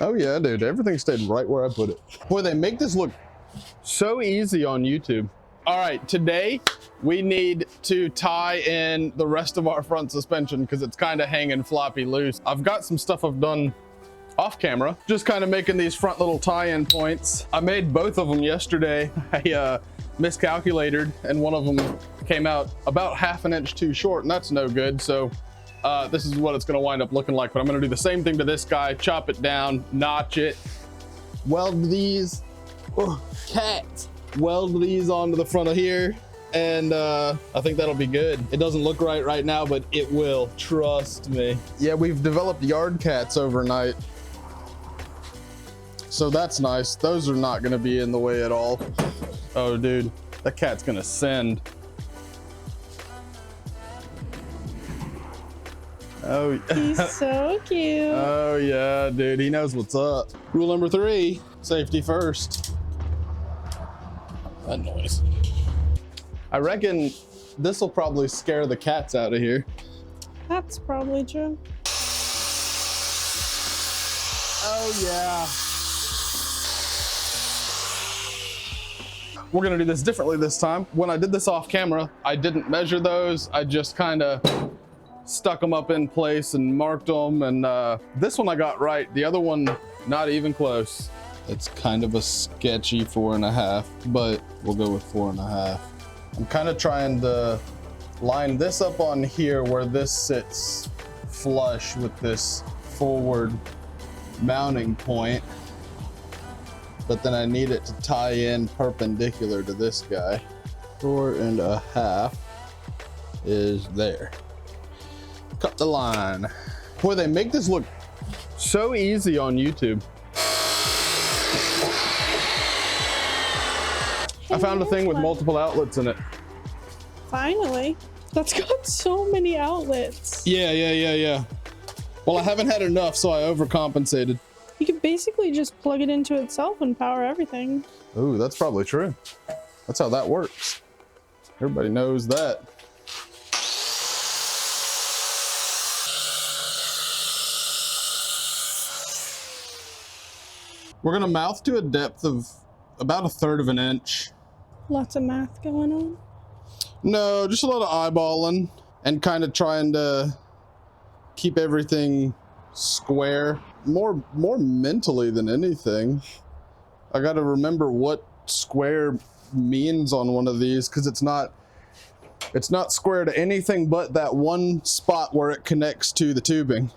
Oh yeah, dude, everything stayed right where I put it. Boy, they make this look so easy on YouTube. All right, today we need to tie in the rest of our front suspension because it's kind of hanging floppy loose. I've got some stuff I've done off camera, just kind of making these front little tie-in points. I made both of them yesterday. I miscalculated and one of them came out about ½ an inch too short, and that's no good. So this is what it's gonna wind up looking like, but I'm gonna do the same thing to this guy, chop it down, notch it, weld these, weld these onto the front of here, and I think that'll be good. It doesn't look right now, but it will, trust me. Yeah, we've developed yard cats overnight, so that's nice. Those are not gonna be in the way at all. Oh dude, that cat's gonna send. Oh, he's so cute. Oh yeah, dude, he knows what's up. Rule number 3, safety first. That noise. I reckon this will probably scare the cats out of here. That's probably true. Oh yeah. We're gonna do this differently this time. When I did this off camera, I didn't measure those. I just kind of stuck them up in place and marked them, and this one I got right. The other one, not even close. It's kind of a sketchy 4.5, but we'll go with 4.5. I'm kind of trying to line this up on here where this sits flush with this forward mounting point, but then I need it to tie in perpendicular to this guy. 4.5 is there. Cut the line. Boy, they make this look so easy on YouTube. I found a thing with multiple outlets in it. Finally. That's got so many outlets. Yeah. Well, I haven't had enough, so I overcompensated. You could basically just plug it into itself and power everything. Ooh, that's probably true. That's how that works. Everybody knows that. We're gonna mouth to a depth of about 1/3 of an inch. Lots of math going on. No, just a lot of eyeballing and kind of trying to keep everything square. More mentally than anything. I got to remember what square means on one of these, because it's not square to anything but that one spot where it connects to the tubing.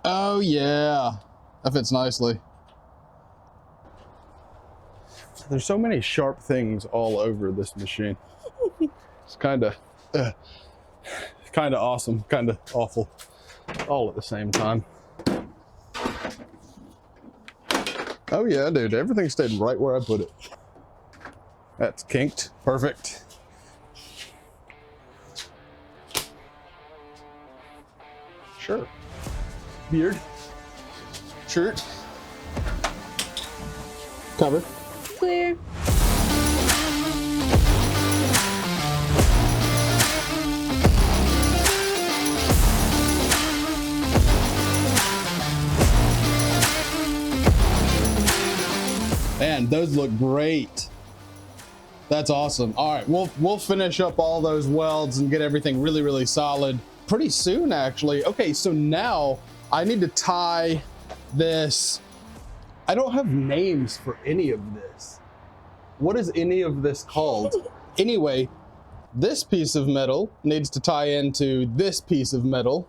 Oh yeah, that fits nicely. There's so many sharp things all over this machine. It's kind of awesome, kind of awful, all at the same time. Oh yeah, dude, everything stayed right where I put it. That's kinked, perfect. Sure. Beard, shirt, cover. Clear. Man, those look great. That's awesome. All right, we'll finish up all those welds and get everything really solid pretty soon, actually. Okay, so now I need to tie this. I don't have names for any of this. What is any of this called? Anyway, this piece of metal needs to tie into this piece of metal.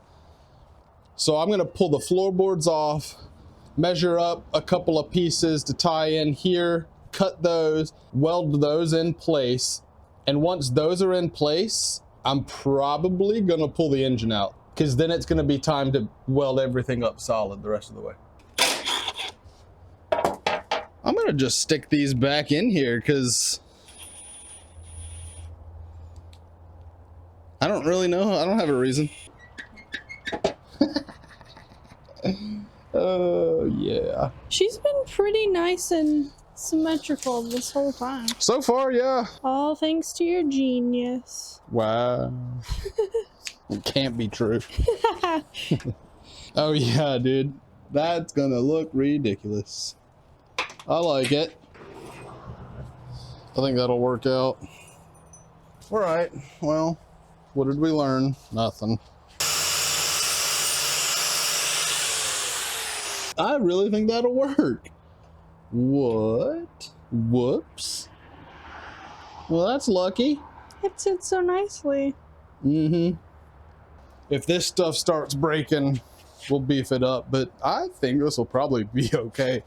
So I'm gonna pull the floorboards off, measure up a couple of pieces to tie in here, cut those, weld those in place. And once those are in place, I'm probably gonna pull the engine out, because then it's gonna be time to weld everything up solid the rest of the way. I'm gonna just stick these back in here because I don't really know. I don't have a reason. Oh yeah. She's been pretty nice and symmetrical this whole time. So far, yeah. All thanks to your genius. Wow. It can't be true. Oh yeah, dude. That's gonna look ridiculous. I like it. I think that'll work out. All right, well, what did we learn? Nothing. I really think that'll work. What? Whoops. Well, that's lucky. It sits so nicely. Mm-hmm. If this stuff starts breaking, we'll beef it up, but I think this will probably be okay.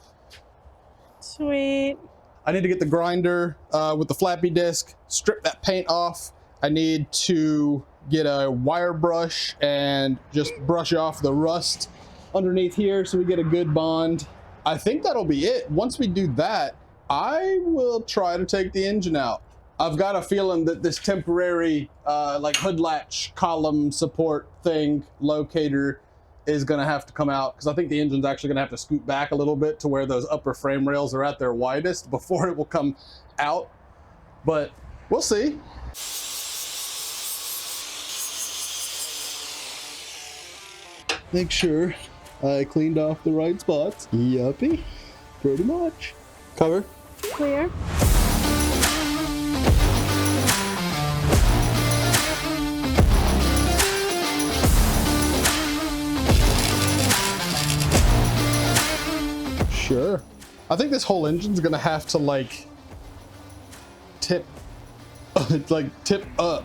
Sweet. I need to get the grinder with the flappy disc, strip that paint off. I need to get a wire brush and just brush off the rust underneath here so we get a good bond. I think that'll be it. Once we do that, I will try to take the engine out. I've got a feeling that this temporary like hood latch column support thing locator is gonna have to come out because I think the engine's actually gonna have to scoot back a little bit to where those upper frame rails are at their widest before it will come out, but we'll see. Make sure I cleaned off the right spots. Yuppie, pretty much. Cover. Clear. Sure. I think this whole engine's gonna have to like tip up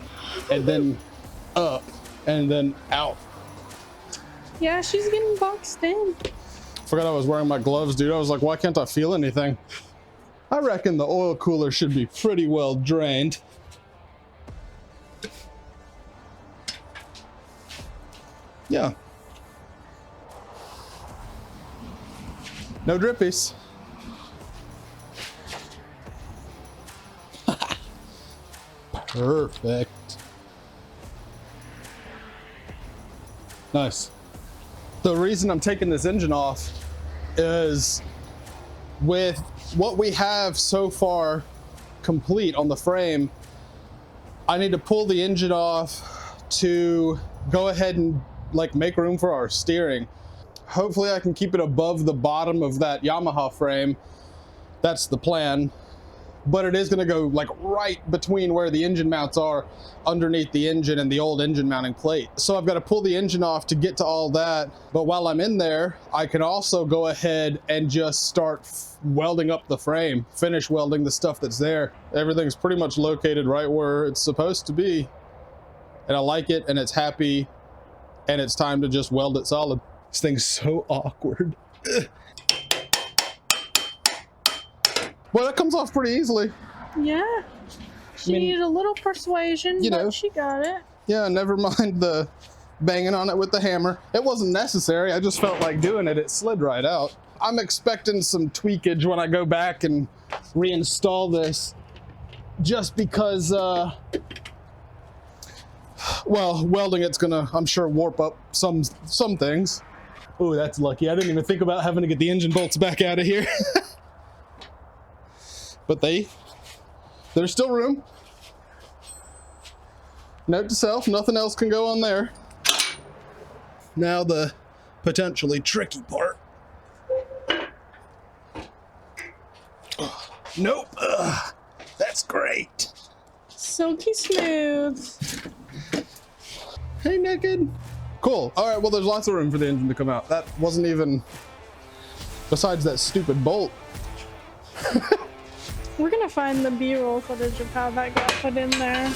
and then up and then out. Yeah, she's getting boxed in. Forgot I was wearing my gloves, dude. I was like, why can't I feel anything? I reckon the oil cooler should be pretty well drained. Yeah. No drippies. Perfect. Nice. The reason I'm taking this engine off is with what we have so far complete on the frame, I need to pull the engine off to go ahead and like make room for our steering. Hopefully I can keep it above the bottom of that Yamaha frame. That's the plan. But it is gonna go like right between where the engine mounts are underneath the engine and the old engine mounting plate. So I've got to pull the engine off to get to all that. But while I'm in there, I can also go ahead and just start welding up the frame, finish welding the stuff that's there. Everything's pretty much located right where it's supposed to be. And I like it, and it's happy, and it's time to just weld it solid. This thing's so awkward. Well, that comes off pretty easily. Yeah. She needed a little persuasion, but she got it. Yeah, never mind the banging on it with the hammer. It wasn't necessary. I just felt like doing it. It slid right out. I'm expecting some tweakage when I go back and reinstall this, just because, well, welding it's gonna, I'm sure, warp up some things. Oh, that's lucky. I didn't even think about having to get the engine bolts back out of here. But there's still room. Note to self, nothing else can go on there. Now the potentially tricky part. Nope. That's great. Silky smooth. Hey, naked. Cool. All right, well, there's lots of room for the engine to come out. That wasn't even, besides that stupid bolt. We're gonna find the B-roll footage of how that got put in there.